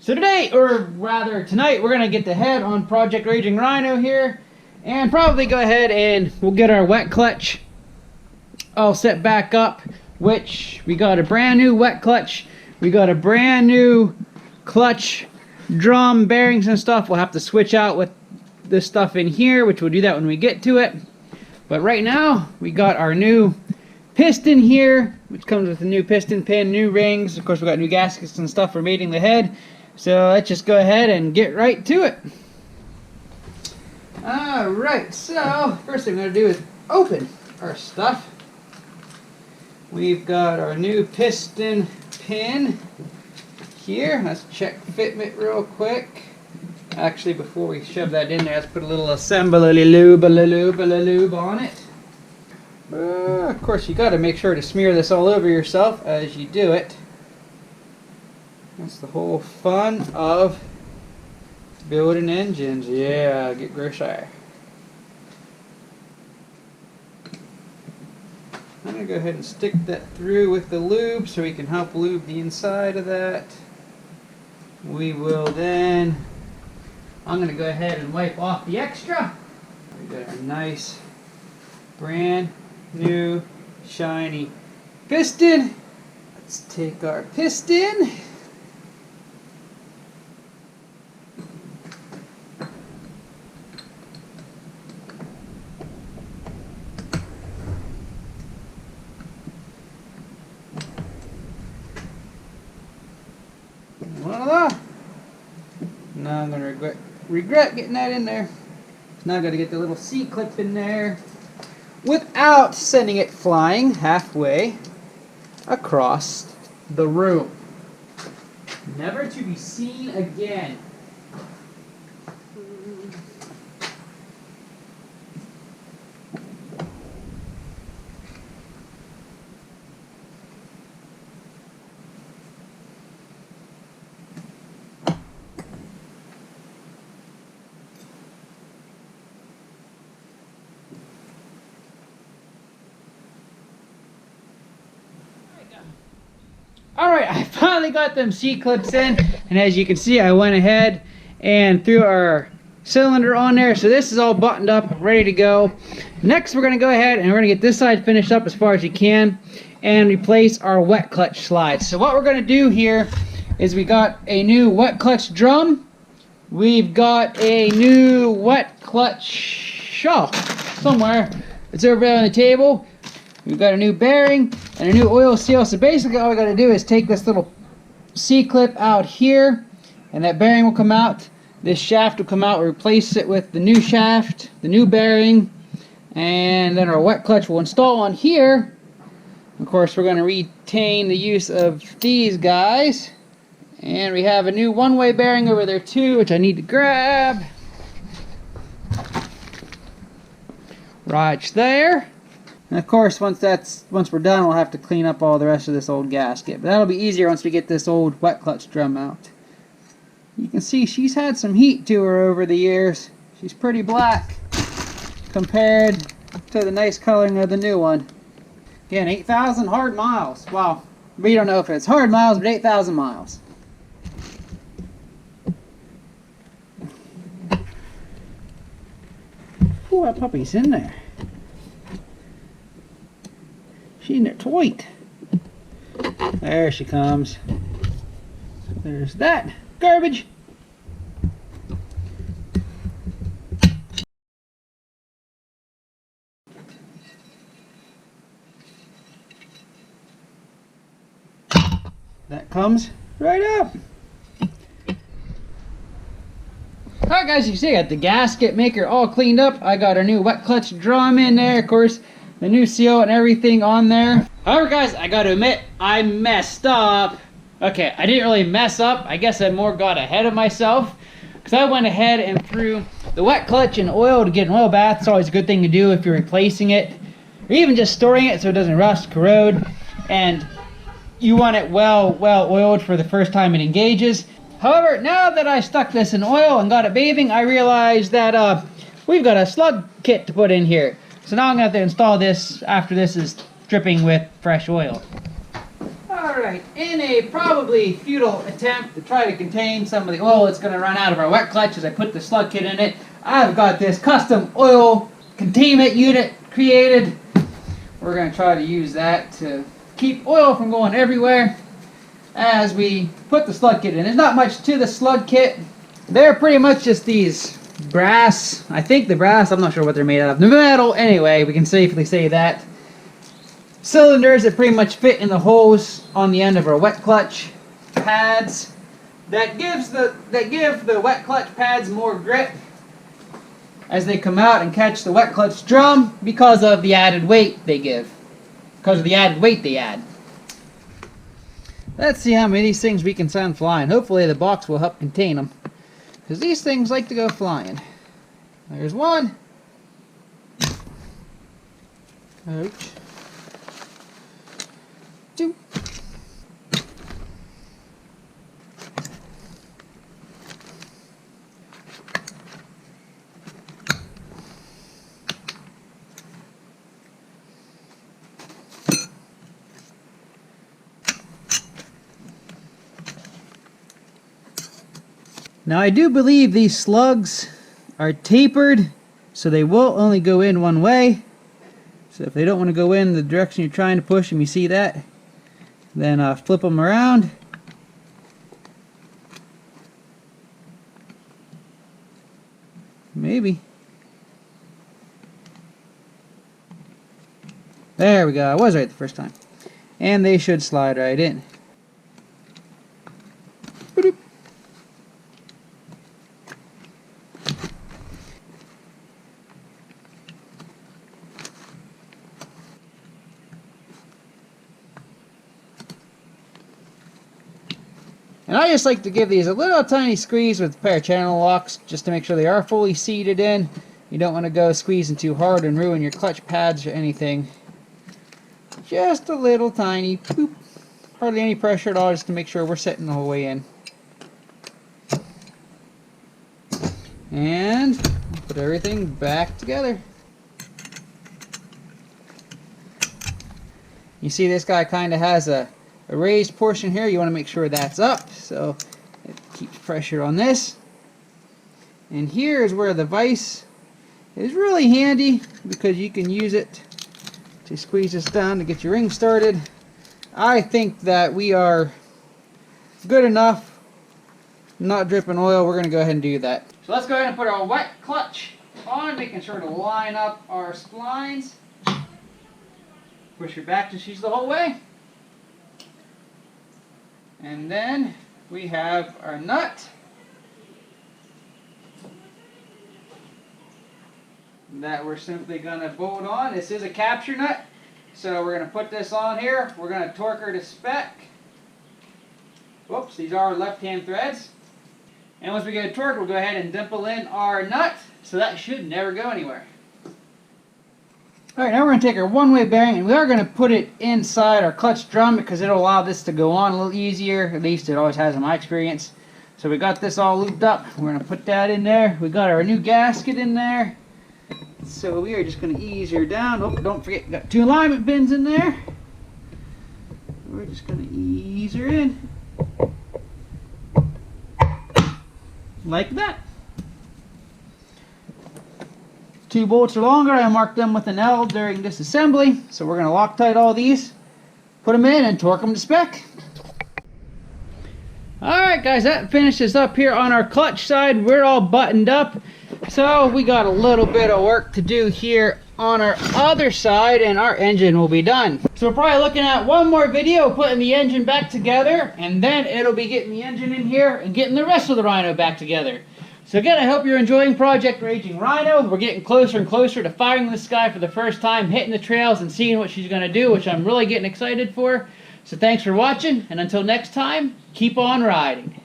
So today, or rather tonight, we're going to get the head on Project Raging Rhino here. And probably go ahead and we'll get our wet clutch all set back up. Which, we got a brand new wet clutch. We got a brand new clutch, drum, bearings and stuff. We'll have to switch out with this stuff in here, which we'll do that when we get to it. But right now, we got our new piston here, which comes with a new piston pin, new rings. Of course, we got new gaskets and stuff for mating the head. So let's just go ahead and get right to it. Alright, so first thing I'm going to do is open our stuff. We've got our new piston pin here. Let's check fitment real quick. Actually, before we shove that in there, let's put a little assembly lube on it. Of course, you got to make sure to smear this all over yourself as you do it. That's the whole fun of building engines. Yeah, get gross. I'm going to go ahead and stick that through with the lube so we can help lube the inside of that. We will then, I'm going to go ahead and wipe off the extra. We got our nice brand new shiny piston. Let's take our piston. Voila! Now I'm going to regret getting that in there. Now I've got to get the little C-clip in there without sending it flying halfway across the room. Never to be seen again. Alright, I finally got them C-clips in, and as you can see, I went ahead and threw our cylinder on there, so this is all buttoned up, ready to go. Next, we're going to go ahead and we're going to get this side finished up as far as you can, and replace our wet clutch slides. So what we're going to do here is we got a new wet clutch drum, we've got a new wet clutch shaft somewhere, it's over there on the table. We've got a new bearing and a new oil seal. So basically all we got to do is take this little C-clip out here, and that bearing will come out. This shaft will come out. We'll replace it with the new shaft, the new bearing, and then our wet clutch will install on here. Of course, we're going to retain the use of these guys. And we have a new one-way bearing over there too, which I need to grab. Right there. And of course, once we're done, we'll have to clean up all the rest of this old gasket. But that'll be easier once we get this old wet clutch drum out. You can see she's had some heat to her over the years. She's pretty black compared to the nice coloring of the new one. Again, 8,000 hard miles. Well, we don't know if it's hard miles, but 8,000 miles. Ooh, that puppy's in there. She's in there tight. There she comes. There's that garbage. That comes right up. Alright guys, you see I got the gasket maker all cleaned up. I got our new wet clutch drum in there, of course. The new seal and everything on there. However guys, I gotta admit, I messed up. Okay, I didn't really mess up. I guess I more got ahead of myself. Because I went ahead and threw the wet clutch in oil to get an oil bath. It's always a good thing to do if you're replacing it. Or even just storing it so it doesn't rust, corrode. And you want it well oiled for the first time it engages. However, now that I stuck this in oil and got it bathing, I realized that we've got a slug kit to put in here. So now I'm going to have to install this after this is dripping with fresh oil. Alright, in a probably futile attempt to try to contain some of the oil that's going to run out of our wet clutch as I put the slug kit in it, I've got this custom oil containment unit created. We're going to try to use that to keep oil from going everywhere as we put the slug kit in. There's not much to the slug kit. They're pretty much just these brass, I think the brass, I'm not sure what they're made out of. The metal, anyway, we can safely say that. Cylinders that pretty much fit in the hose on the end of our wet clutch pads that give the wet clutch pads more grip as they come out and catch the wet clutch drum because of the added weight they give. Because of the added weight they add. Let's see how many of these things we can send flying. Hopefully the box will help contain them, because these things like to go flying. There's one. Ouch. Two. Now I do believe these slugs are tapered, so they will only go in one way. So if they don't want to go in the direction you're trying to push them, you see that, then flip them around. Maybe. There we go. I was right the first time. And they should slide right in. Boop. And I just like to give these a little tiny squeeze with a pair of channel locks just to make sure they are fully seated in. You don't want to go squeezing too hard and ruin your clutch pads or anything. Just a little tiny boop. Hardly any pressure at all, just to make sure we're setting the whole way in. And put everything back together. You see this guy kind of has a raised portion here. You want to make sure that's up, so it keeps pressure on this. And here is where the vise is really handy, because you can use it to squeeze this down to get your ring started. I think that we are good enough, not dripping oil. We're going to go ahead and do that. So let's go ahead and put our wet clutch on, making sure to line up our splines. Push her back to she's the whole way. And then we have our nut. That we're simply going to bolt on. This is a capture nut, so we're going to put this on here. We're going to torque her to spec. Whoops, these are left-hand threads. And once we get a torque, we'll go ahead and dimple in our nut, so that should never go anywhere. Alright, now we're going to take our one-way bearing, and we are going to put it inside our clutch drum because it'll allow this to go on a little easier. At least it always has in my experience. So we got this all looped up. We're going to put that in there. We got our new gasket in there. So we are just going to ease her down. Oh, don't forget, we got 2 alignment pins in there. We're just going to ease her in. Like that. 2 bolts are longer. I marked them with an L during this assembly. So we're going to Loctite all these, put them in, and torque them to spec. Alright guys, that finishes up here on our clutch side. We're all buttoned up. So we got a little bit of work to do here on our other side, and our engine will be done. So we're probably looking at one more video putting the engine back together, and then it'll be getting the engine in here and getting the rest of the Rhino back together. So again, I hope you're enjoying Project Raging Rhino. We're getting closer and closer to firing this guy for the first time, hitting the trails and seeing what she's going to do, which I'm really getting excited for. So thanks for watching, and until next time, keep on riding.